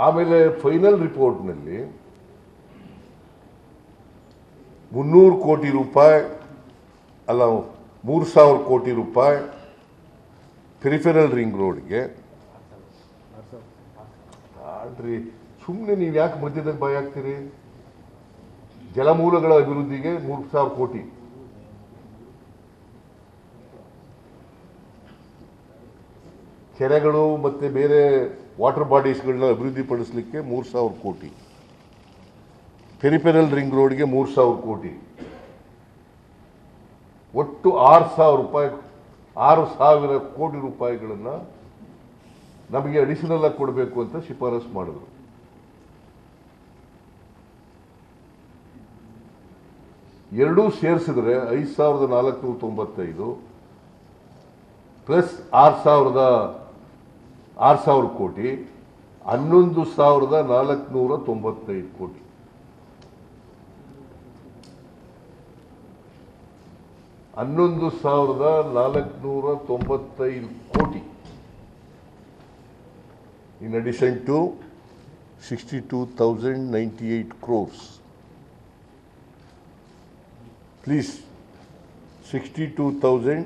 ಆಮೇಲೆ ಫೈನಲ್ ರಿಪೋರ್ಟ್ನಲ್ಲಿ 300 ಕೋಟಿ ರೂಪಾಯಿ ಅಲ್ಲ 3000 ಕೋಟಿ ರೂಪಾಯಿ ಪೆರಿಫೆರಲ್ ರಿಂಗ್ ರೋಡ್ಗೆ ಆಡ್ರಿ. ಸುಮ್ಮನೆ ನೀವು ಯಾಕೆ ಮಧ್ಯದಲ್ಲಿ ಭಯ ಆಗ್ತೀರಿ? ಜಲಮೂಲಗಳ ಅಭಿವೃದ್ಧಿಗೆ 3000 ಕೋಟಿ, ಕೆರೆಗಳು ಮತ್ತೆ ಬೇರೆ ವಾಟರ್ ಬಾಡೀಸ್ಗಳನ್ನ ಅಭಿವೃದ್ಧಿಪಡಿಸಲಿಕ್ಕೆ 3000 ಕೋಟಿ, ಪೆರಿಫೆರಲ್ ರಿಂಗ್ ರೋಡ್ಗೆ 3000 ಕೋಟಿ, ಒಟ್ಟು 6,000 ಕೋಟಿ ರೂಪಾಯಿಗಳನ್ನು ನಮಗೆ ಅಡಿಷನಲ್ ಆಗಿ ಕೊಡಬೇಕು ಅಂತ ಶಿಫಾರಸು ಮಾಡಿದ್ರು. ಎರಡೂ ಸೇರಿಸಿದ್ರೆ 5,495 ಪ್ಲಸ್ 6,000 ಕೋಟಿ 11,495 ಕೋಟಿ. $11,495 in addition to 62,098 crores. Please, 62,000